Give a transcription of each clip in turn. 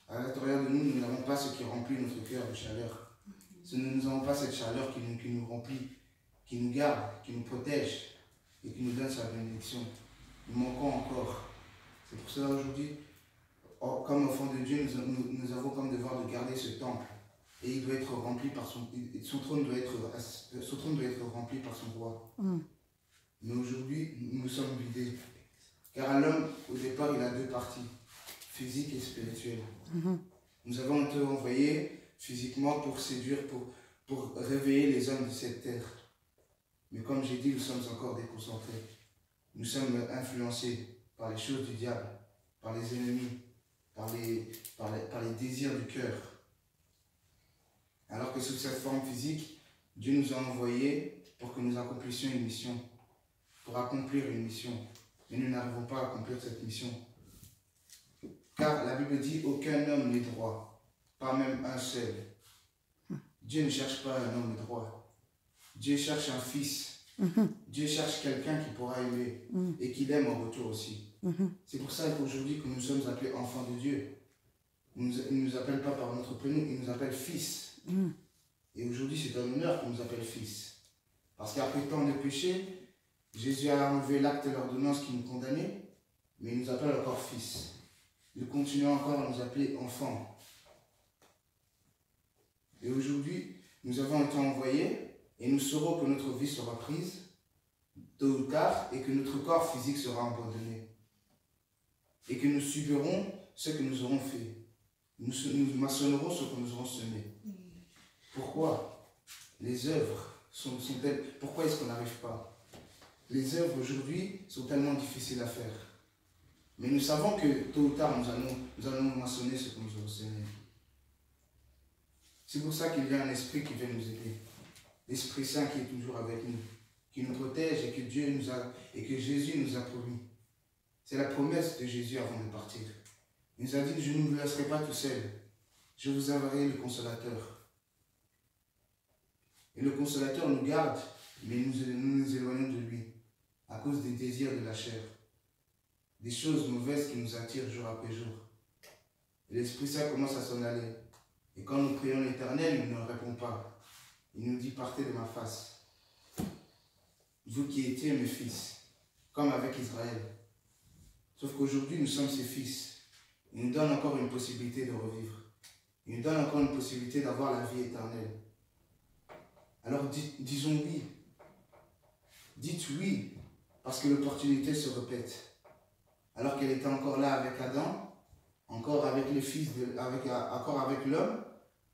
À l'intérieur de nous, nous n'avons pas ce qui remplit notre cœur de chaleur. Nous n'avons pas cette chaleur qui nous remplit, qui nous garde, qui nous protège et qui nous donne sa bénédiction. Nous manquons encore. C'est pour cela aujourd'hui, comme enfants de Dieu, nous avons comme devoir de garder ce temple. Et il doit être rempli par son trône doit être rempli par son roi. Mais aujourd'hui, nous sommes vidés. Car à l'homme, au départ, il a deux parties, physique et spirituelle. Nous avons été envoyés physiquement pour séduire, pour réveiller les hommes de cette terre. Mais comme j'ai dit, nous sommes encore déconcentrés. Nous sommes influencés par les choses du diable, par les ennemis, par les désirs du cœur. Alors que sous cette forme physique, Dieu nous a envoyés pour que nous accomplissions une mission, pour accomplir une mission. Mais nous n'arrivons pas à accomplir cette mission. Car la Bible dit, aucun homme n'est droit, pas même un seul. Dieu ne cherche pas un homme droit. Dieu cherche un fils. Dieu cherche quelqu'un qui pourra aimer et qui l'aime en retour aussi. C'est pour ça qu'aujourd'hui que nous sommes appelés enfants de Dieu. Il ne nous appelle pas par notre prénom, il nous appelle fils. Et aujourd'hui, c'est un honneur qu'on nous appelle fils. Parce qu'après tant de péchés, Jésus a enlevé l'acte de l'ordonnance qui nous condamnait, mais il nous appelle encore fils. Nous continuons encore à nous appeler enfants. Et aujourd'hui, nous avons été envoyés et nous saurons que notre vie sera prise tôt ou tard et que notre corps physique sera abandonné. Et que nous subirons ce que nous aurons fait. Nous maçonnerons ce que nous aurons semé. Pourquoi les œuvres sont-elles... Pourquoi est-ce qu'on n'arrive pas? Les œuvres aujourd'hui sont tellement difficiles à faire. Mais nous savons que tôt ou tard, nous allons maçonner ce que nous aurons semé. C'est pour ça qu'il y a un esprit qui vient nous aider. L'Esprit Saint qui est toujours avec nous, qui nous protège et que Jésus nous a promis. C'est la promesse de Jésus avant de partir. Il nous a dit, je ne vous laisserai pas tout seul. Je vous enverrai le Consolateur. Et le Consolateur nous garde, mais nous nous éloignons de lui à cause des désirs de la chair. Des choses mauvaises qui nous attirent jour après jour. Et l'Esprit Saint commence à s'en aller. Et quand nous prions l'Éternel, il ne nous répond pas. Il nous dit, partez de ma face. Vous qui étiez mes fils, comme avec Israël. Sauf qu'aujourd'hui, nous sommes ses fils. Il nous donne encore une possibilité de revivre. Il nous donne encore une possibilité d'avoir la vie éternelle. Alors disons oui. Dites oui, parce que l'opportunité se répète. Alors qu'elle était encore là avec Adam, encore avec le fils, encore avec l'homme,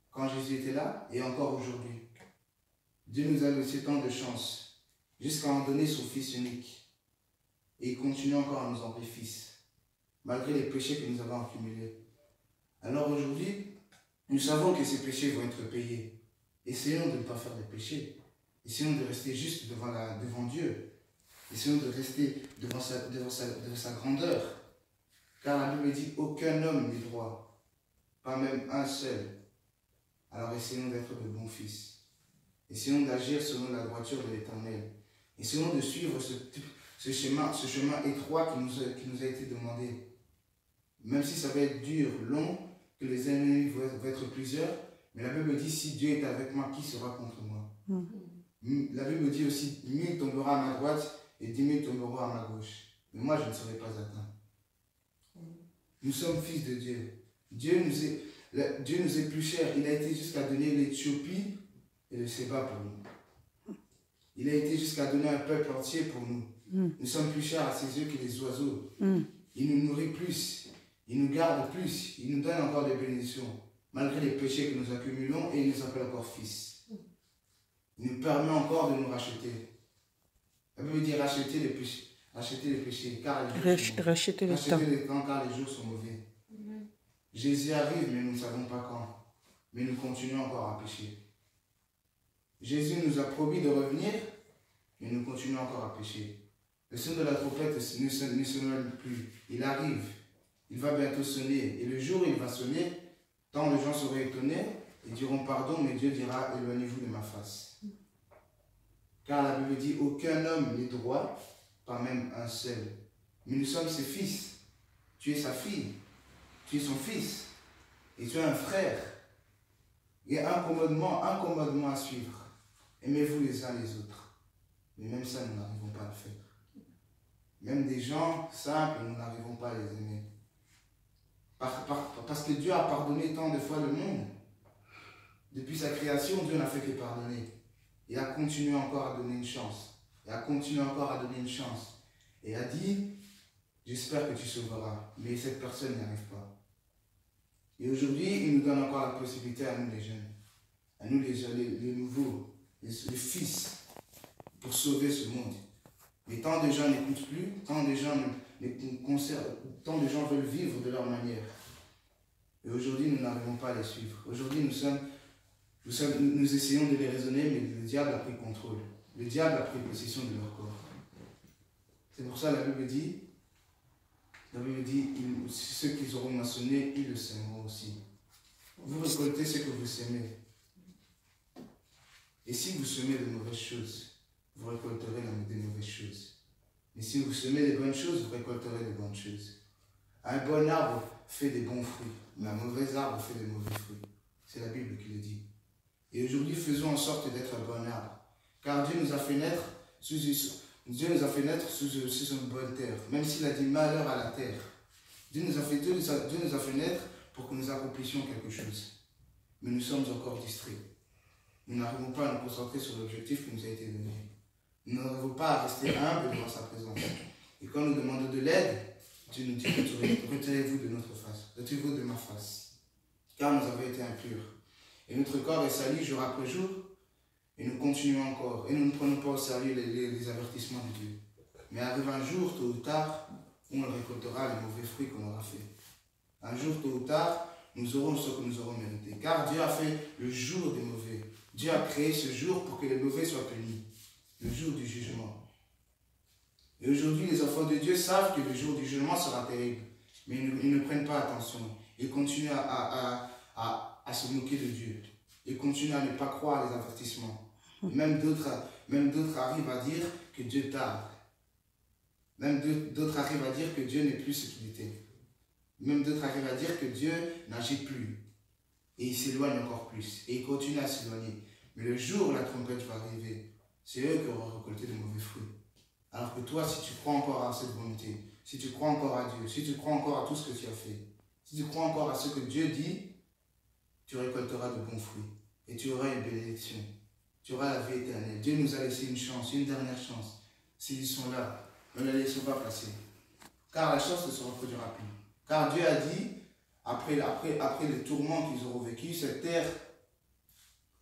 quand Jésus était là, et encore aujourd'hui. Dieu nous a laissé tant de chance, jusqu'à en donner son Fils unique. Et il continue encore à nous enlever fils, malgré les péchés que nous avons accumulés. Alors aujourd'hui, nous savons que ces péchés vont être payés. Essayons de ne pas faire des péchés. Essayons de rester juste devant Dieu. Essayons de rester devant sa grandeur. Car la Bible dit, aucun homme n'est droit, pas même un seul. Alors essayons d'être de bons fils. Essayons d'agir selon la droiture de l'Éternel. Essayons de suivre ce chemin étroit qui nous a été demandé. Même si ça va être dur, long, que les ennemis vont être plusieurs, mais la Bible dit, si Dieu est avec moi, qui sera contre moi? La Bible dit aussi, 1000 tombera à ma droite et 10 000 tomberont à ma gauche. Mais moi, je ne serai pas atteint. Nous sommes fils de Dieu. Dieu nous est plus cher. Il a été jusqu'à donner l'Éthiopie et le Séba pour nous. Il a été jusqu'à donner un peuple entier pour nous. Nous sommes plus chers à ses yeux que les oiseaux. Il nous nourrit plus. Il nous garde plus. Il nous donne encore des bénédictions. Malgré les péchés que nous accumulons, et il nous appelle encore fils. Il nous permet encore de nous racheter. La Bible dit racheter les péchés. Racheter les péchés, car racheter le temps. Car les jours sont mauvais. Jésus arrive, mais nous ne savons pas quand. Mais nous continuons encore à pécher. Jésus nous a promis de revenir, mais nous continuons encore à pécher. Le son de la trompette ne sonne plus. Il arrive. Il va bientôt sonner. Et le jour où il va sonner, tant de gens seront étonnés et diront pardon, mais Dieu dira, éloignez-vous de ma face. Car la Bible dit, aucun homme n'est droit, pas même un seul. Mais nous sommes ses fils. Tu es sa fille. Tu es son fils. et tu as un frère, il y a un commandement à suivre. Aimez-vous les uns les autres. Mais même ça, nous n'arrivons pas à le faire. Même des gens simples, nous n'arrivons pas à les aimer. Parce que Dieu a pardonné tant de fois le monde. Depuis sa création, Dieu n'a fait que pardonner. Il a continué encore à donner une chance. Il a continué encore à donner une chance. Et a dit, j'espère que tu sauveras. Mais cette personne n'y arrive pas. Et aujourd'hui, il nous donne encore la possibilité à nous les jeunes, à nous les nouveaux, les fils, pour sauver ce monde. Mais tant de gens n'écoutent plus, tant de gens veulent vivre de leur manière. Et aujourd'hui, nous n'arrivons pas à les suivre. Aujourd'hui, nous essayons de les raisonner, mais le diable a pris contrôle. Le diable a pris possession de leur corps. C'est pour ça que la Bible dit, ceux qu'ils auront moissonné, ils le sèmeront aussi. Vous récoltez ce que vous semez. Et si vous semez de mauvaises choses, vous récolterez des mauvaises choses. Mais si vous semez des bonnes choses, vous récolterez des bonnes choses. Un bon arbre fait des bons fruits, mais un mauvais arbre fait des mauvais fruits. C'est la Bible qui le dit. Et aujourd'hui, faisons en sorte d'être un bon arbre. Car Dieu nous a fait naître sous une bonne terre. Même s'il a dit malheur à la terre. Dieu nous a fait naître pour que nous accomplissions quelque chose. Mais nous sommes encore distraits. Nous n'arrivons pas à nous concentrer sur l'objectif qui nous a été donné. Nous n'arrivons pas à rester humbles devant sa présence. Et quand nous demandons de l'aide, Dieu nous dit, retirez-vous de notre face, retirez-vous de ma face. Car nous avons été impurs. Et notre corps est sali jour après jour, et nous continuons encore. Et nous ne prenons pas au sérieux les avertissements de Dieu. Mais arrive un jour, tôt ou tard, où on récoltera les mauvais fruits qu'on aura fait. Un jour, tôt ou tard, nous aurons ce que nous aurons mérité. Car Dieu a fait le jour des mauvais. Dieu a créé ce jour pour que les mauvais soient punis. Le jour du jugement. Et aujourd'hui, les enfants de Dieu savent que le jour du jugement sera terrible. Mais ils ne prennent pas attention. Ils continuent à se moquer de Dieu. Ils continuent à ne pas croire les avertissements. Et même d'autres arrivent à dire que Dieu tarde. Même d'autres arrivent à dire que Dieu n'est plus ce qu'il était. Même d'autres arrivent à dire que Dieu n'agit plus. Et ils s'éloignent encore plus. Et ils continuent à s'éloigner. Mais le jour où la trompette va arriver, c'est eux qui auront récolté de mauvais fruits. Alors que toi, si tu crois encore à cette volonté, si tu crois encore à Dieu, si tu crois encore à tout ce que tu as fait, si tu crois encore à ce que Dieu dit, tu récolteras de bons fruits. Et tu auras une bénédiction. Tu auras la vie éternelle. Dieu nous a laissé une chance, une dernière chance. S'ils sont là, ne la laissons pas passer. Car la chance ne se reproduira plus. Car Dieu a dit, après les tourments qu'ils auront vécu, cette terre,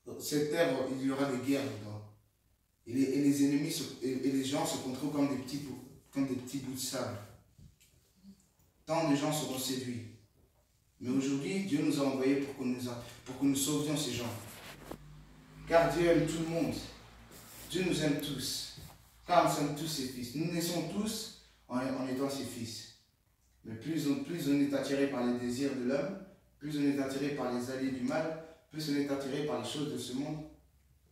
il y aura des guerres dedans. Et les ennemis et les gens se contrôlent comme des petits bouts de sable. Tant de gens seront séduits. Mais aujourd'hui, Dieu nous a envoyés pour que nous sauvions ces gens. Car Dieu aime tout le monde. Dieu nous aime tous. Car nous sommes tous ses fils. Nous naissons tous en étant ses fils. Mais plus on est attiré par les désirs de l'homme, plus on est attiré par les alliés du mal, plus on est attiré par les choses de ce monde,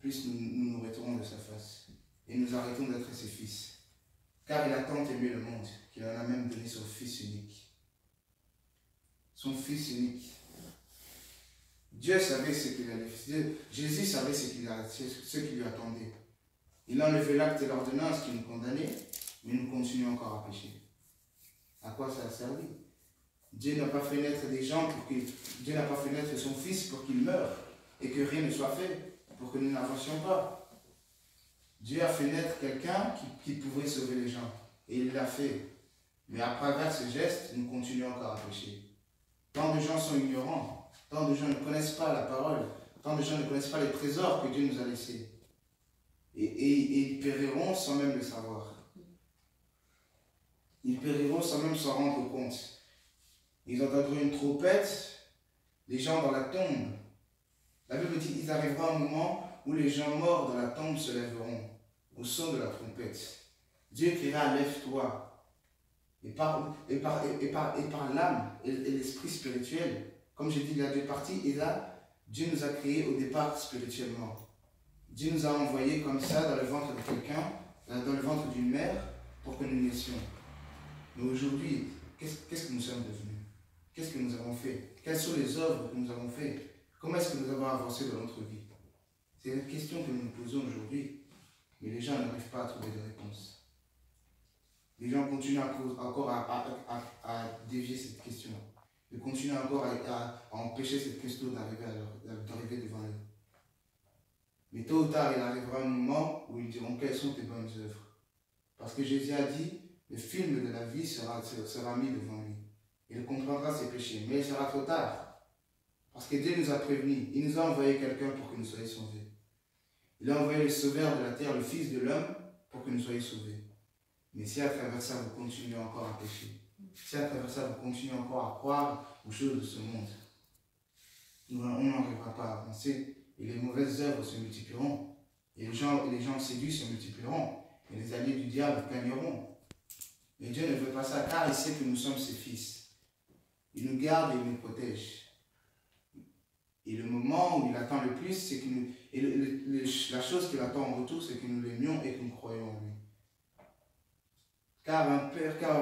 plus nous nous retirons de sa face. Et nous arrêtons d'être ses fils. Car il a tant aimé le monde qu'il en a même donné son fils unique. Son fils unique. Dieu savait ce qu'il allait faire. Jésus savait ce qui lui attendait. Il a enlevé l'acte et l'ordonnance qui nous condamnait, mais nous continuons encore à pécher. À quoi ça a servi? Dieu n'a pas fait naître des gens Dieu n'a pas fait naître son fils pour qu'il meure et que rien ne soit fait, pour que nous n'avancions pas. Dieu a fait naître quelqu'un qui pouvait sauver les gens. Et il l'a fait. Mais à travers ce geste, nous continuons encore à pécher. Tant de gens sont ignorants. Tant de gens ne connaissent pas la parole. Tant de gens ne connaissent pas les trésors que Dieu nous a laissés. Et ils périront sans même le savoir. Ils périront sans même s'en rendre compte. Ils entendront une trompette, les gens dans la tombe. La Bible dit qu'il arrivera un moment où les gens morts dans la tombe se lèveront au son de la trompette. Dieu criera, lève-toi. Et par l'âme et l'esprit spirituel, comme j'ai dit, il y a deux parties, et là, Dieu nous a créés au départ spirituellement. Dieu nous a envoyés comme ça dans le ventre de quelqu'un, dans le ventre d'une mère, pour que nous naissions. Mais aujourd'hui, qu'est-ce que nous sommes devenus? Qu'est-ce que nous avons fait? Quelles sont les œuvres que nous avons fait? Comment est-ce que nous avons avancé dans notre vie? C'est une question que nous nous posons aujourd'hui, mais les gens n'arrivent pas à trouver de réponse. Les gens continuent encore à dévier cette question. Ils continuent encore à empêcher cette question d'arriver devant eux. Mais tôt ou tard, il arrivera un moment où ils diront quelles sont tes bonnes œuvres. Parce que Jésus a dit, le film de la vie sera mis devant lui. Il comprendra ses péchés, mais il sera trop tard. Parce que Dieu nous a prévenus. Il nous a envoyé quelqu'un pour que nous soyons sauvés. Il a envoyé le sauveur de la terre, le Fils de l'homme, pour que nous soyons sauvés. Mais si à travers ça, vous continuez encore à pécher, si à travers ça, vous continuez encore à croire aux choses de ce monde, on n'arrivera pas à avancer. Et les mauvaises œuvres se multiplieront. Et les gens séduits se multiplieront. Et les alliés du diable gagneront. Mais Dieu ne veut pas ça, car il sait que nous sommes ses fils. Il nous garde et il nous protège. Et le moment où il attend le plus, c'est que la chose qu'il attend en retour, c'est que nous l'aimions et que nous croyons en lui. Car un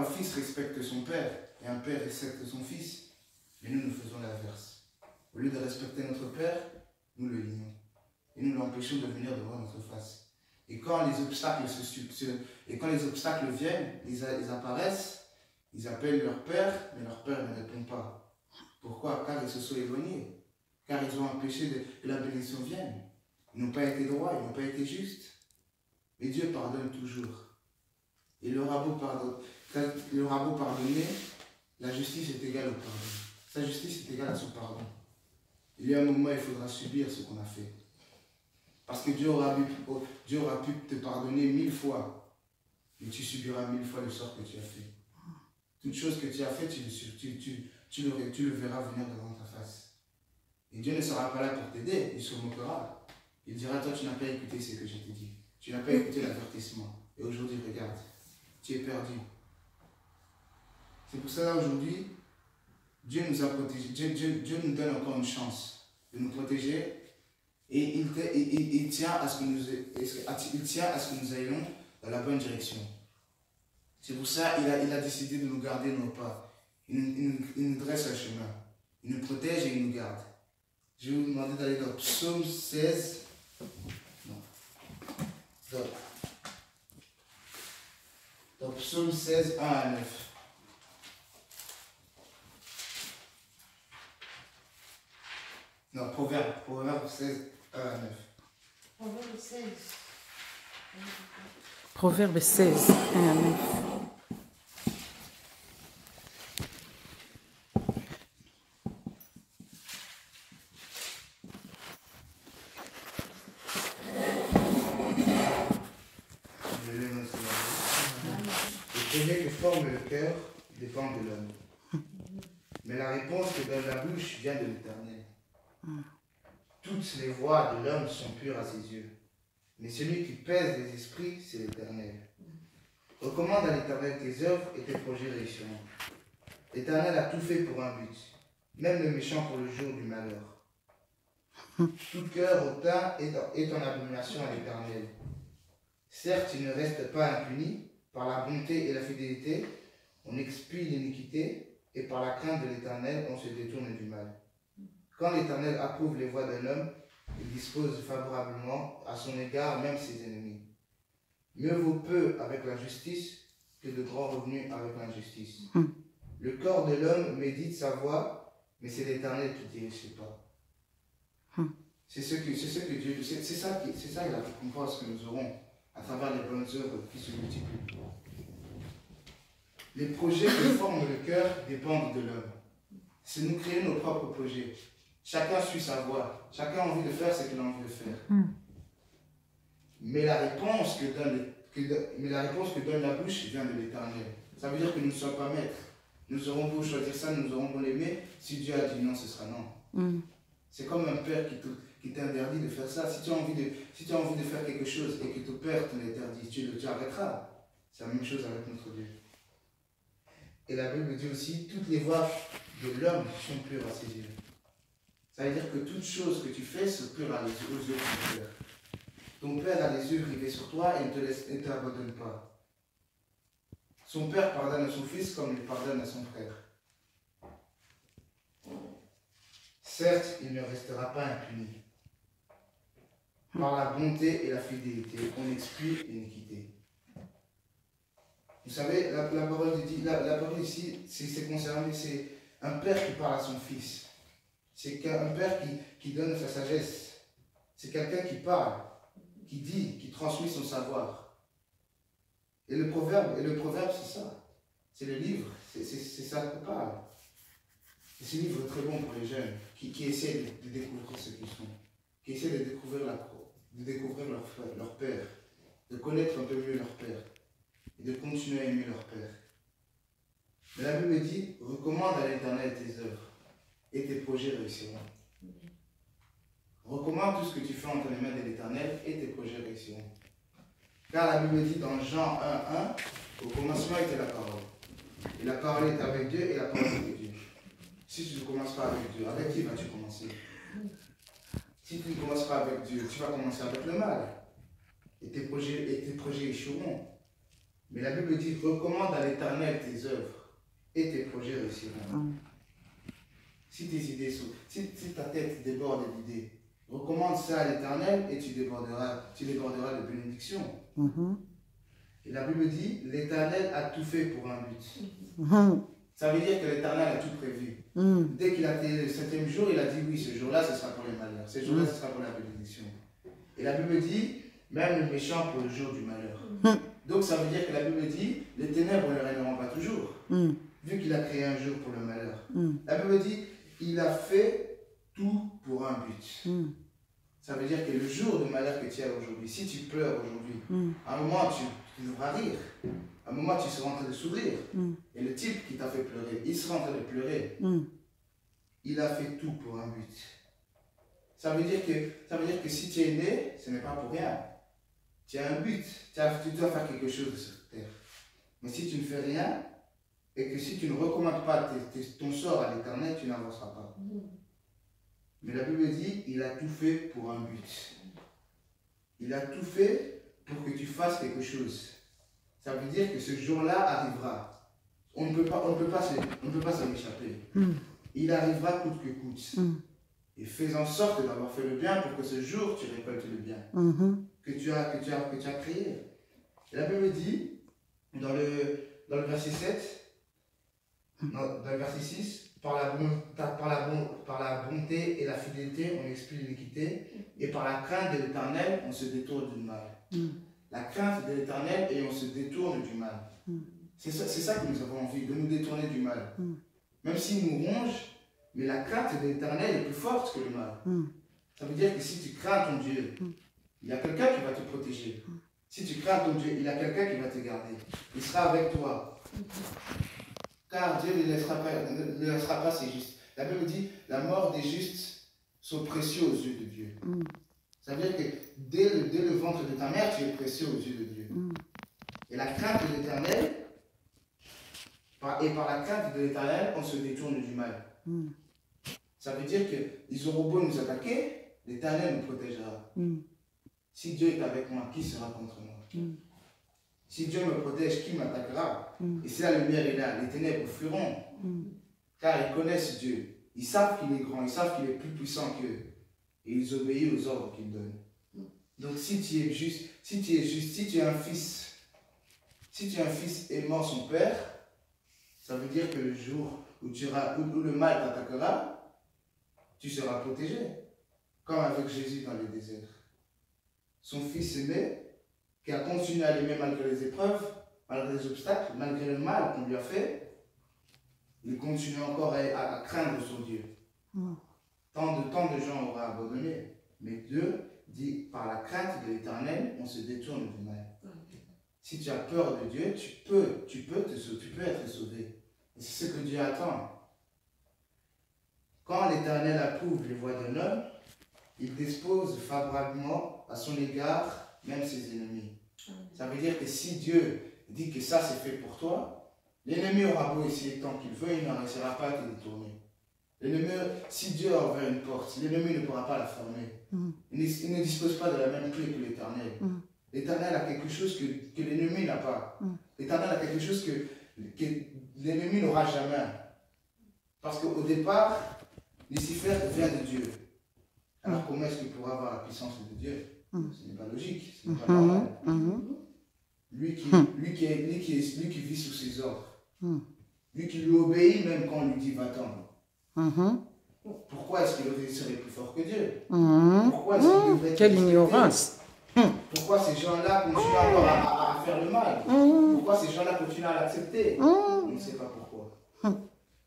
fils respecte son père, et un père respecte son fils. Mais nous faisons l'inverse. Au lieu de respecter notre père, nous le nions. Et nous l'empêchons de venir devant notre face. Et quand les obstacles viennent, ils apparaissent, ils appellent leur père, mais leur père ne répond pas. Pourquoi? Car ils se sont éloignés. Car ils ont empêché que la bénédiction vienne. Ils n'ont pas été droits, ils n'ont pas été justes. Mais Dieu pardonne toujours. Et il aura beau pardonner, la justice est égale au pardon. Sa justice est égale à son pardon. Il y a un moment où il faudra subir ce qu'on a fait. Parce que Dieu aura pu te pardonner 1000 fois, mais tu subiras 1000 fois le sort que tu as fait. Toute chose que tu as fait, tu le verras venir devant ta face. Et Dieu ne sera pas là pour t'aider, il se moquera. Il dira, toi tu n'as pas écouté ce que je t'ai dit. Tu n'as pas écouté l'avertissement. Et aujourd'hui, regarde, tu es perdu. C'est pour cela aujourd'hui, Dieu nous a protégés. Dieu nous donne encore une chance de nous protéger. Et il tient à ce que nous ayons dans la bonne direction. C'est pour ça qu'il a décidé de nous garder nos pas. Il nous dresse un chemin. Il nous protège et il nous garde. Je vais vous demander d'aller dans Psaume 16. Non. Dans Psaume 16, 1 à 9. Non, Proverbe 16, 1 à 9. Proverbe 16. Proverbe 16, 1 à 9. Le projet que forme le cœur dépend de l'homme. Mais la réponse que donne la bouche vient de l'Éternel. Toutes les voies de l'homme sont pures à ses yeux. Mais celui qui pèse les esprits, c'est l'Éternel. Recommande à l'Éternel tes œuvres et tes projets réussiront. L'Éternel a tout fait pour un but, même le méchant pour le jour du malheur. Tout cœur hautain est en abomination à l'Éternel. Certes, il ne reste pas impuni. Par la bonté et la fidélité, on expie l'iniquité, et par la crainte de l'Éternel, on se détourne du mal. Quand l'Éternel approuve les voies d'un homme, il dispose favorablement à son égard même ses ennemis. Mieux vaut peu avec la justice que de grands revenus avec l'injustice. Le corps de l'homme médite sa voie, mais c'est l'Éternel qui dirige ses pas. C'est ça la récompense que nous aurons à travers les bonnes œuvres qui se multiplient. Les projets que forme le cœur dépendent de l'homme. C'est nous créer nos propres projets. Chacun suit sa voie. Chacun a envie de faire ce qu'il a envie de faire. Mais la réponse que donne la bouche vient de l'Éternel. Ça veut dire que nous ne sommes pas maîtres. Nous aurons beau choisir ça, nous aurons beau l'aimer. Si Dieu a dit non, ce sera non. C'est comme un père qui t'interdit de faire ça. Si tu as envie de faire quelque chose et que ton père te l'interdit, tu arrêteras. C'est la même chose avec notre Dieu. Et la Bible dit aussi, toutes les voies de l'homme sont pures à ses yeux. Ça veut dire que toute chose que tu fais se pure aux yeux de ton père. Ton père a les yeux rivés sur toi et ne t'abandonne pas. Son père pardonne à son fils comme il pardonne à son frère. certes, il ne restera pas impuni. Par la bonté et la fidélité, on expie l'iniquité. Vous savez, la parole ici, c'est concerné, c'est un père qui parle à son fils. C'est un père qui donne sa sagesse. C'est quelqu'un qui parle, qui dit, qui transmet son savoir. Et le proverbe, c'est ça. C'est le livre, c'est ça qu'on parle. C'est un livre très bon pour les jeunes qui essaient de découvrir ce qu'ils sont, qui essaient de découvrir leur père, de connaître un peu mieux leur père et de continuer à aimer leur père. Mais la Bible dit, recommande à l'Éternel tes œuvres et tes projets réussiront. Recommande tout ce que tu fais entre les mains de l'Éternel et tes projets réussiront. Car la Bible dit dans Jean 1:1, au commencement était la parole. Et la parole est avec Dieu et la parole est avec Dieu. Si tu ne commences pas avec Dieu, avec qui vas-tu commencer? Si tu ne commences pas avec Dieu, tu vas commencer avec le mal. Et tes projets échoueront. Mais la Bible dit, recommande à l'Éternel tes œuvres et tes projets réussiront. Si tes idées sont, si ta tête déborde d'idées, recommande ça à l'Éternel et tu déborderas de bénédictions. Et la Bible dit, l'Éternel a tout fait pour un but. Ça veut dire que l'Éternel a tout prévu. Dès qu'il a été le 7e jour, il a dit oui, ce jour-là, ce sera pour les malheurs. Ce jour-là, ce sera pour la bénédiction. Et la Bible dit, même le méchant pour le jour du malheur. Donc ça veut dire que la Bible dit, les ténèbres ne régneront pas toujours. Vu qu'il a créé un jour pour le malheur. La Bible dit, il a fait tout pour un but. Ça veut dire que le jour de malheur que tu as aujourd'hui, si tu pleures aujourd'hui, à un moment tu devras rire. À un moment tu seras en train de sourire. Et le type qui t'a fait pleurer, il sera en train de pleurer. Il a fait tout pour un but. Ça veut dire que si tu es né, ce n'est pas pour rien. Tu as un but. Tu dois faire quelque chose sur terre. Mais si tu ne fais rien, et que si tu ne recommandes pas ton sort à l'Éternel, tu n'avanceras pas. Mais la Bible dit, il a tout fait pour un but. Il a tout fait pour que tu fasses quelque chose. Ça veut dire que ce jour-là arrivera. On ne peut pas s'en échapper. Il arrivera coûte que coûte. Et fais en sorte d'avoir fait le bien pour que ce jour tu récoltes le bien que tu as créé. Et la Bible dit, dans le verset 7, dans le verset 6, par la bonté et la fidélité, on explie l'iniquité, et par la crainte de l'Éternel, on se détourne du mal. La crainte de l'Éternel et on se détourne du mal. C'est ça que nous avons envie, de nous détourner du mal. Même s'il nous ronge, mais la crainte de l'Éternel est plus forte que le mal. Ça veut dire que si tu crains ton Dieu, il y a quelqu'un qui va te protéger. Si tu crains ton Dieu, il y a quelqu'un qui va te garder. Il sera avec toi. Car Dieu ne laissera pas ses justes. La Bible dit, la mort des justes sont précieux aux yeux de Dieu. Ça veut dire que dès le ventre de ta mère, tu es précieux aux yeux de Dieu. Et la crainte de l'Éternel, par la crainte de l'Éternel, on se détourne du mal. Ça veut dire qu'ils auront beau nous attaquer, l'Éternel nous protégera. Si Dieu est avec moi, qui sera contre moi? Si Dieu me protège, qui m'attaquera? Et si la lumière est là, les ténèbres fuiront. Car ils connaissent Dieu. Ils savent qu'il est grand, ils savent qu'il est plus puissant qu'eux. Et ils obéissent aux ordres qu'il donne. Donc si tu es juste, si tu es un fils, aimant son père, ça veut dire que le jour où le mal t'attaquera, tu seras protégé. Comme avec Jésus dans le désert. Son fils aimé, qui a continué à l'aimer malgré les épreuves, malgré les obstacles, malgré le mal qu'on lui a fait, il continue encore à craindre son Dieu. Tant de gens auraient abandonné, mais Dieu dit, par la crainte de l'Éternel, on se détourne du mal. Si tu as peur de Dieu, tu peux être sauvé. Et c'est ce que Dieu attend. Quand l'Éternel approuve les voies d'un homme, il dispose favorablement à son égard même ses ennemis. Ça veut dire que si Dieu dit que ça c'est fait pour toi, l'ennemi aura beau essayer tant qu'il veut, il n'en réussira pas à te détourner. L'ennemi, si Dieu a ouvert une porte, l'ennemi ne pourra pas la fermer. Il ne dispose pas de la même clé que l'Éternel. L'Éternel a quelque chose que l'ennemi n'a pas. L'Éternel a quelque chose que l'ennemi n'aura jamais. Parce qu'au départ, Lucifer vient de Dieu. Alors comment est-ce qu'il pourra avoir la puissance de Dieu? Ce n'est pas logique, ce n'est pas normal. Lui qui vit sous ses ordres. Lui qui lui obéit même quand on lui dit va-t'en. Pourquoi est-ce qu'il serait plus fort que Dieu? Pourquoi est-ce qu'il devrait être Quelle respecté? ignorance. Pourquoi ces gens-là continuent encore à faire le mal? Pourquoi ces gens-là continuent à l'accepter? On ne sait pas pourquoi.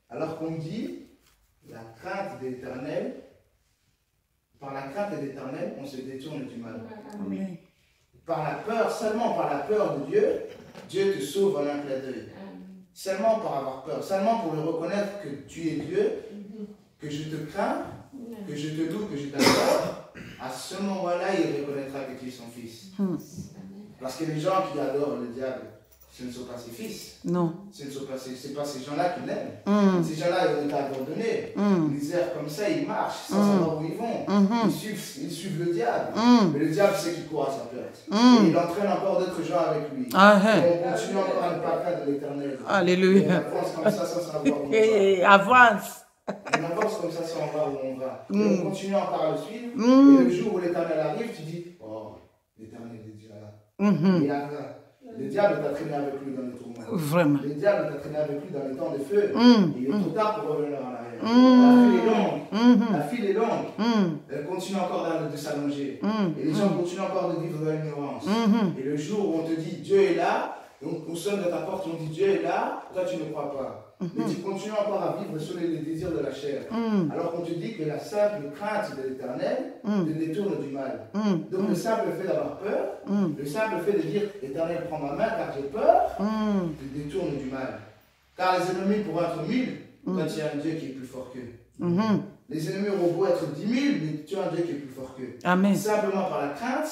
Alors qu'on dit, la crainte de l'Éternel, par la crainte de l'Éternel, on se détourne du mal. Amen. Par la peur, seulement par la peur de Dieu, Dieu te sauve en un clin d'œil. Seulement par avoir peur, seulement pour le reconnaître que tu es Dieu, que je te crains, que je te loue, que je t'adore, à ce moment-là, il reconnaîtra que tu es son fils. Parce que les gens qui adorent le diable, ce ne sont pas ses fils. Non. Ce ne sont pas ces gens-là qui l'aiment. Ces gens-là, ils ont été abandonnés. Ils errent comme ça, ils marchent sans savoir où ils vont. Ils suivent le diable. Mais le diable sait qu'il court à sa perte. Et il entraîne encore d'autres gens avec lui. Et on continue encore à ne pas craindre de l'Éternel. Alléluia. On avance comme ça sans savoir où on va. Et avance. On avance comme ça sans voir où on va. Et on continue encore à le suivre. Et le jour où l'Éternel arrive, tu dis, oh, l'Éternel est déjà là. Et là, le diable t'a traîné avec lui dans les tourments. Vraiment. Le diable t'a traîné avec lui dans les temps de feu. Il est trop tard pour revenir en arrière. La file est longue. La file est longue. Elle continue encore de s'allonger. Et les gens continuent encore de vivre dans l'ignorance. Et le jour où on te dit Dieu est là, on sonne de ta porte, on dit Dieu est là, toi tu ne crois pas. Mais tu continues encore à vivre selon les désirs de la chair. Alors qu'on te dit que la simple crainte de l'Éternel te détourne du mal. Donc le simple fait d'avoir peur, le simple fait de dire l'Éternel prend ma main car j'ai peur, te détourne du mal. Car les ennemis pourront être 1000 quand il y a un Dieu qui est plus fort qu'eux. Les ennemis auront beau être 10 000, mais tu as un Dieu qui est plus fort qu'eux. Amen. Simplement par la crainte,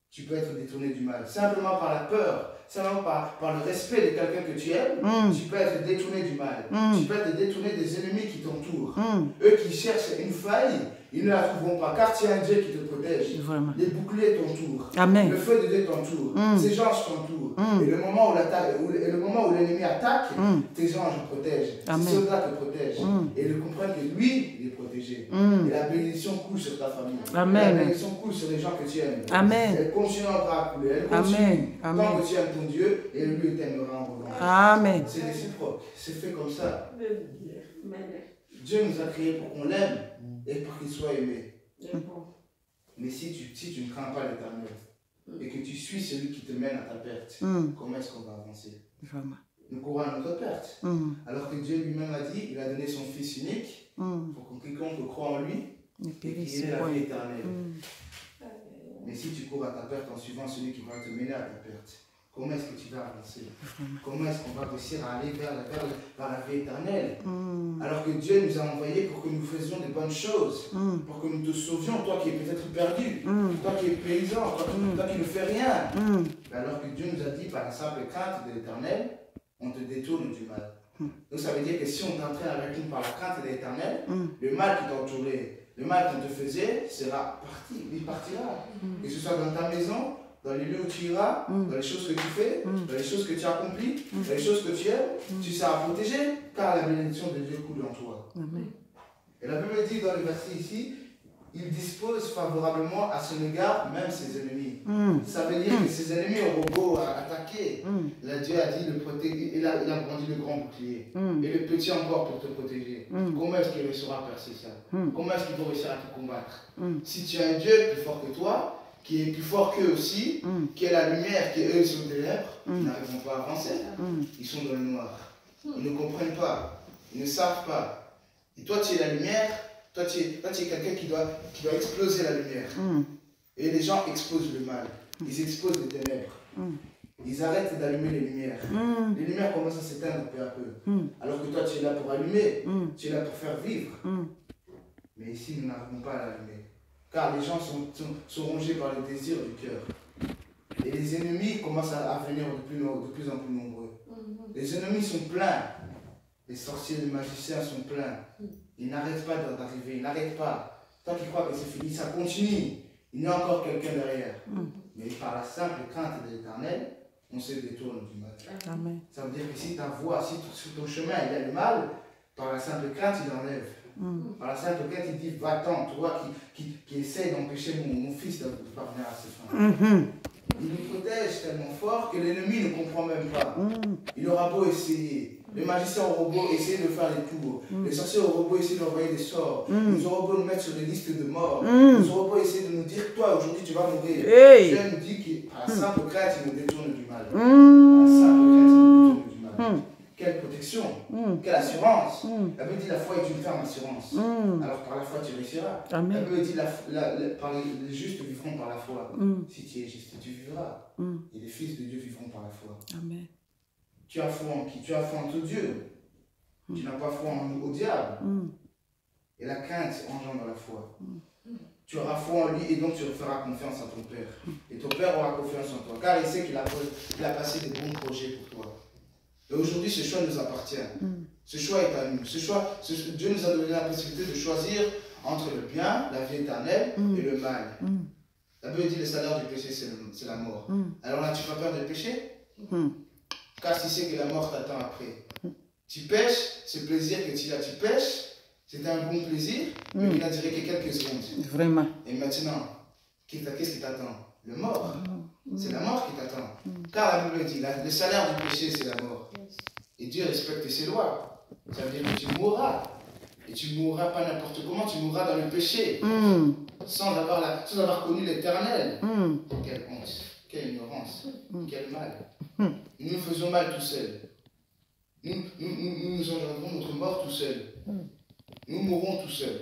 tu peux être détourné du mal. Simplement par la peur, simplement par le respect de quelqu'un que tu aimes, tu peux être détourné du mal. Tu peux être détourné des ennemis qui t'entourent. Eux qui cherchent une faille, ils ne la trouveront pas, car tu as un Dieu qui te protège. Vraiment. Les boucliers t'entourent. Amen. Le feu de Dieu t'entoure. Ces anges t'entourent. Et le moment où l'ennemi attaque, tes anges protègent. Ces soldats te protègent. Et ils comprennent que lui, il est protégé. Et la bénédiction coule sur ta famille. Amen. La bénédiction coule sur les gens que tu aimes. Amen. Elle continue encore à couler. Elle continue. Amen. Tant que tu aimes ton Dieu, et lui t'aimera en revanche. Amen. C'est réciproque. C'est fait comme ça. Dieu nous a créés pour qu'on l'aime et pour qu'il soit aimé. Mais si tu ne crains pas l'Éternel et que tu suis celui qui te mène à ta perte, comment est-ce qu'on va avancer? Vraiment. Nous courons à notre perte. Alors que Dieu lui-même a dit, il a donné son Fils unique pour que quiconque croit en lui et qu'il ait la vie éternelle. Mais si tu cours à ta perte en suivant celui qui va te mener à ta perte, comment est-ce que tu vas avancer? Comment est-ce qu'on va réussir à aller vers la vie éternelle? Alors que Dieu nous a envoyés pour que nous faisions de bonnes choses, pour que nous te sauvions, toi qui es peut-être perdu, toi qui es paysan, toi qui ne fais rien. Alors que Dieu nous a dit par la simple crainte de l'Éternel, on te détourne du mal. Donc ça veut dire que si on t'entraîne avec nous par la crainte de l'Éternel, le mal qui t'entourait, le mal qu'on te faisait sera parti, il partira. Que ce soit dans ta maison, dans les lieux où tu iras, dans les choses que tu fais, dans les choses que tu accomplis, dans les choses que tu aimes, tu seras protégé, car la bénédiction de Dieu coule en toi. Et la Bible dit dans le verset ici, il dispose favorablement à son égard même ses ennemis. Ça veut dire que ses ennemis auront beau à attaquer. Là, Dieu a dit le protéger, il a brandi le grand bouclier. Et le petit encore pour te protéger. Comment est-ce qu'il réussira à percer ça? Comment est-ce qu'il va réussir à te combattre? Si tu as un Dieu plus fort que toi, qui est plus fort qu'eux aussi, qui est la lumière, qui eux sont des ténèbres, ils n'arriveront pas à avancer. Ils sont dans le noir. Ils ne comprennent pas. Ils ne savent pas. Et toi, tu es la lumière. Toi, tu es quelqu'un qui doit exploser la lumière. Et les gens exposent le mal. Ils exposent les ténèbres. Ils arrêtent d'allumer les lumières. Les lumières commencent à s'éteindre peu à peu. Alors que toi, tu es là pour allumer. Tu es là pour faire vivre. Mais ici, nous n'arrivons pas à l'allumer. Car les gens sont rongés par les désirs du cœur. Et les ennemis commencent à venir de plus en plus nombreux. Les ennemis sont pleins. Les sorciers, les magiciens sont pleins. Ils n'arrêtent pas d'arriver, ils n'arrêtent pas. Toi qui crois que c'est fini, ça continue. Il y a encore quelqu'un derrière. Mais par la simple crainte de l'Éternel, on se détourne du mal. Amen. Ça veut dire que si ta voie, si sur ton chemin il y a le mal, par la simple crainte, il enlève. Par la Sainte Requête, il dit, va-t'en, toi qui essaie d'empêcher mon fils de parvenir à ses fins. Il nous protège tellement fort que l'ennemi ne comprend même pas. Il aura beau essayer. Les magiciens auront beau essayer de faire les tours. Les sorciers auront beau essayer d'envoyer des sorts. Ils auront beau nous mettre sur des listes de morts. Ils auront beau essayer de nous dire, toi, aujourd'hui, tu vas mourir. Dieu nous dit qu'à la simple crainte, il nous détourne du mal. À la simple crainte, il nous détourne du mal. Quelle protection, quelle assurance. La Bible dit la foi est une ferme assurance. Alors par la foi tu réussiras. Amen. La Bible dit les justes vivront par la foi. Si tu es juste, tu vivras. Et les fils de Dieu vivront par la foi. Amen. Tu as foi en qui? Tu as foi en tout Dieu. Tu n'as pas foi au diable. Et la crainte engendre la foi. Tu auras foi en lui et donc tu feras confiance à ton Père. Et ton Père aura confiance en toi. Car il sait qu'il a passé des bons projets pour toi. Et aujourd'hui, ce choix nous appartient. Ce choix est à nous. Dieu nous a donné la possibilité de choisir entre le bien, la vie éternelle, et le mal. La Bible dit le salaire du péché, c'est la mort. Alors n'as-tu pas peur de pécher? Car tu sais que la mort t'attend après. Tu pêches, ce plaisir que tu as, tu pêches, c'était un bon plaisir, mais il n'a duré que quelques secondes. Vraiment. Et maintenant, qu'est-ce qui t'attend? Le mort. C'est la mort qui t'attend. Car la Bible dit, le salaire du péché, c'est la mort. Et Dieu respecte ses lois. Ça veut dire que tu mourras. Et tu mourras pas n'importe comment, tu mourras dans le péché. Sans avoir connu l'éternel. Quelle honte, quelle ignorance, quel mal. Nous nous faisons mal tout seuls. Nous engendrons notre mort tout seuls. Nous mourrons tout seuls.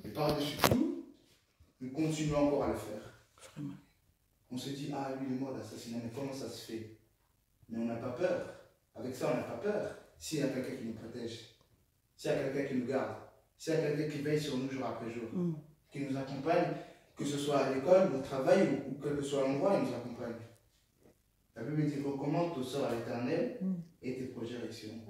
Et par-dessus tout, nous continuons encore à le faire. On se dit, ah lui il est mort d'assassinat, mais comment ça se fait? Mais on n'a pas peur. Avec ça, on n'a pas peur. S'il y a quelqu'un qui nous protège, s'il y a quelqu'un qui nous garde, s'il y a quelqu'un qui veille sur nous jour après jour, qui nous accompagne, que ce soit à l'école, au travail ou quel que soit l'endroit, il nous accompagne. La Bible dit, recommande ton sort à l'Éternel et tes projets réussiront.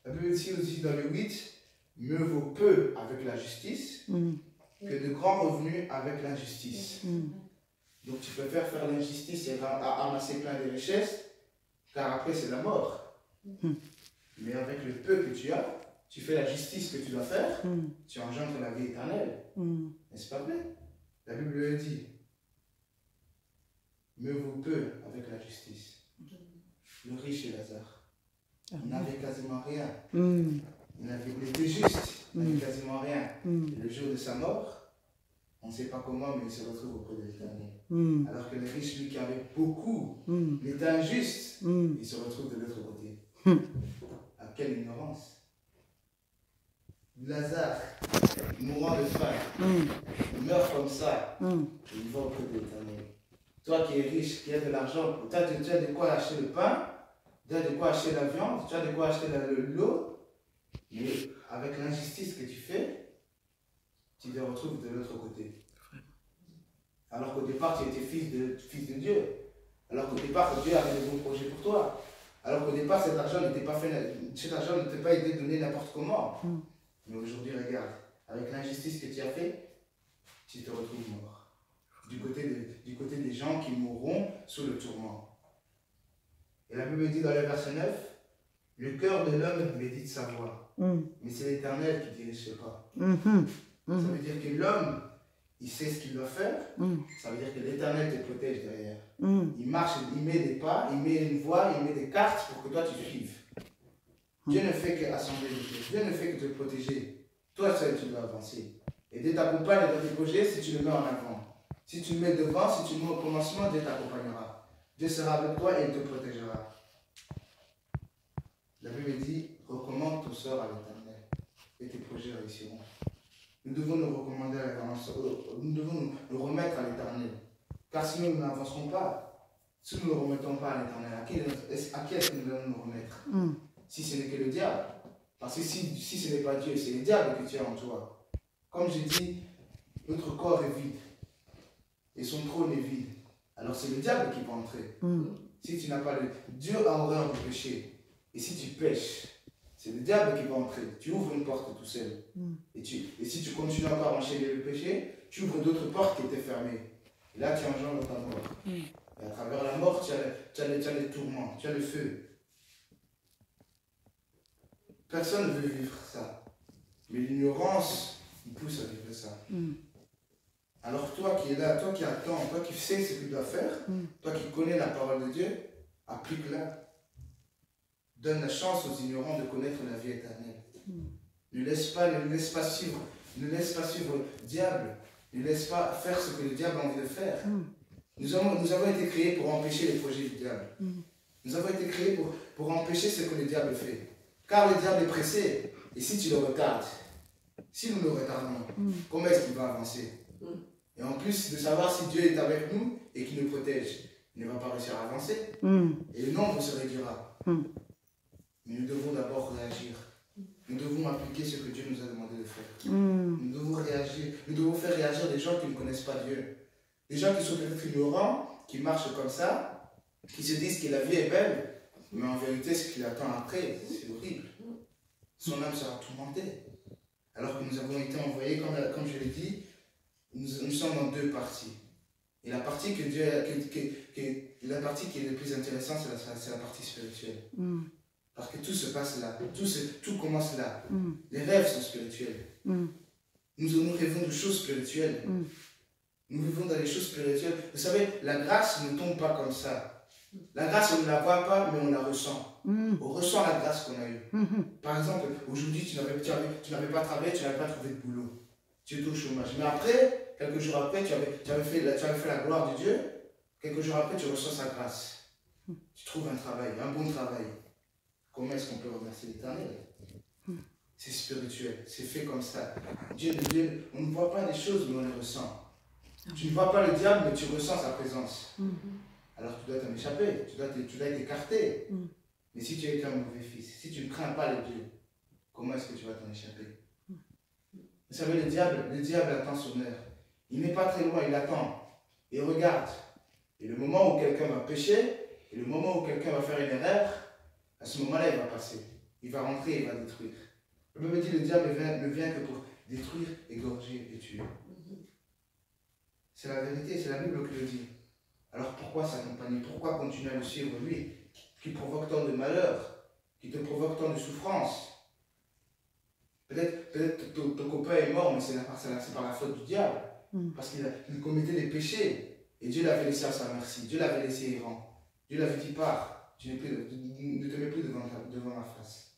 La Bible dit aussi dans le 8, mieux vaut peu avec la justice que de grands revenus avec l'injustice. Donc tu préfères faire l'injustice et amasser plein de richesses, car après c'est la mort. Mais avec le peu que tu as, tu fais la justice que tu dois faire, tu engendres la vie éternelle. N'est-ce pas vrai? La Bible le dit. Mieux vaut peu avec la justice. Le riche et Lazare. Il n'avait quasiment rien. Il était juste, il n'avait quasiment rien. Et le jour de sa mort, on ne sait pas comment, mais il se retrouve auprès de l'Éternel. Alors que le riche, lui qui avait beaucoup, il était injuste, il se retrouve de l'autre côté. À quelle ignorance! Lazare, mourant de faim, il meurt comme ça, et il va auprès de l'Éternel. Toi qui es riche, qui as de l'argent, tu as de quoi acheter le pain, tu as de quoi acheter la viande, tu as de quoi acheter l'eau, mais avec l'injustice que tu fais, tu te retrouves de l'autre côté. Alors qu'au départ, tu étais fils de Dieu. Alors qu'au départ, Dieu avait de bons projets pour toi. Alors qu'au départ, cet argent ne t'est pas été donné n'importe comment. Mais aujourd'hui, regarde, avec l'injustice que tu as fait, tu te retrouves mort. Du côté des gens qui mourront sous le tourment. Et la Bible dit dans le verset 9, le cœur de l'homme médite sa voie, mais c'est l'Éternel qui dirige ses pas. Ça veut dire que l'homme, il sait ce qu'il doit faire, ça veut dire que l'Éternel te protège derrière. Il marche, il met des pas, il met une voie, il met des cartes pour que toi tu suives. Dieu ne fait qu'assembler les choses, Dieu ne fait que te protéger. Toi seul tu dois avancer. Et Dieu t'accompagne dans tes projets si tu le mets en avant. Si tu le mets devant, si tu le mets au commencement, Dieu t'accompagnera. Dieu sera avec toi et il te protégera. La Bible dit, recommande ton sort à l'Éternel et tes projets réussiront. Nous devons nous recommander à l'Éternel, nous devons nous remettre à l'Éternel. Car sinon nous n'avancerons pas. Si nous ne nous remettons pas à l'Éternel, à qui est-ce que nous devons nous remettre? Si ce n'est que le diable. Parce que si ce n'est pas Dieu, c'est le diable que tu as en toi. Comme je dis, notre corps est vide. Et son trône est vide. Alors c'est le diable qui va entrer. Si tu n'as pas le... Dieu a horreur du péché. Et si tu pêches, c'est le diable qui va entrer. Tu ouvres une porte tout seul. Et si tu continues encore à enchaîner le péché, tu ouvres d'autres portes qui étaient fermées. Et là, tu engendres ta mort. Et à travers la mort, tu as les tourments, tu as le feu. Personne ne veut vivre ça. Mais l'ignorance nous pousse à vivre ça. Alors toi qui es là, toi qui attends, toi qui sais ce que tu dois faire, toi qui connais la parole de Dieu, applique-la. Donne la chance aux ignorants de connaître la vie éternelle. Ne laisse pas suivre le diable. Ne laisse pas faire ce que le diable a envie de faire. Nous avons été créés pour empêcher les projets du diable. Nous avons été créés pour empêcher ce que le diable fait. Car le diable est pressé. Et si tu le retardes, si nous le retardons, comment est-ce qu'il va avancer? Et en plus de savoir si Dieu est avec nous et qu'il nous protège, il ne va pas réussir à avancer. Et le nombre se réduira. Mais nous devons d'abord réagir. Nous devons appliquer ce que Dieu nous a demandé de faire. Nous devons réagir. Nous devons faire réagir des gens qui ne connaissent pas Dieu. Des gens qui sont peut-être ignorants, qui marchent comme ça, qui se disent que la vie est belle, mais en vérité, ce qui l'attend après, c'est horrible. Son âme sera tourmentée. Alors que nous avons été envoyés, comme je l'ai dit, nous sommes dans deux parties. Et la partie la partie qui est le plus intéressante, c'est la partie spirituelle. Parce que tout se passe là, tout commence là. Les rêves sont spirituels. Nous rêvons de choses spirituelles. Nous vivons dans les choses spirituelles. Vous savez, la grâce ne tombe pas comme ça. La grâce, on ne la voit pas, mais on la ressent. On ressent la grâce qu'on a eue. Par exemple, aujourd'hui, tu n'avais pas travaillé, tu n'avais pas trouvé de boulot. Tu étais au chômage. Mais après, quelques jours après, tu avais fait la gloire de Dieu. Quelques jours après, tu reçois sa grâce. Tu trouves un travail, un bon travail. Comment est-ce qu'on peut remercier l'Éternel? C'est spirituel, c'est fait comme ça. Dieu, on ne voit pas les choses, mais on les ressent. Tu ne vois pas le diable, mais tu ressens sa présence. Alors tu dois t'en échapper, tu dois t'écarter. Mais si tu es un mauvais fils, si tu ne crains pas le Dieu, comment est-ce que tu vas t'en échapper? Vous savez, le diable attend son heure. Il n'est pas très loin, il attend. Il regarde. Et le moment où quelqu'un va pécher, et le moment où quelqu'un va faire une erreur, à ce moment-là, il va passer. Il va rentrer, il va détruire. Le Bible dit, le diable ne vient que pour détruire, égorger et tuer. C'est la vérité, c'est la Bible qui le dit. Alors pourquoi s'accompagner? Pourquoi continuer à le suivre, lui, qui provoque tant de malheur, qui te provoque tant de souffrance? Peut-être ton copain est mort, mais c'est par la faute du diable. Parce qu'il commettait des péchés. Et Dieu l'avait laissé à sa merci. Dieu l'avait laissé errant. Dieu l'avait dit, pars, ne te mets plus devant ma face.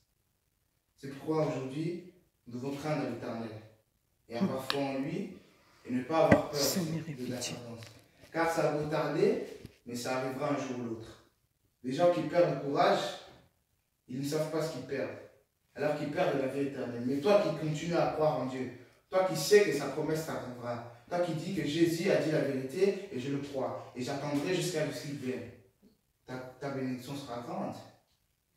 C'est pourquoi aujourd'hui, nous devons craindre l'Éternel et avoir foi en lui et ne pas avoir peur de l'interdance. Car ça va tarder, mais ça arrivera un jour ou l'autre. Les gens qui perdent le courage, ils ne savent pas ce qu'ils perdent, alors qu'ils perdent la vie éternelle. Mais toi qui continues à croire en Dieu, toi qui sais que sa promesse t'arrivera, toi qui dis que Jésus a dit la vérité et je le crois, et j'attendrai jusqu'à ce qu'il vienne, ta bénédiction sera grande.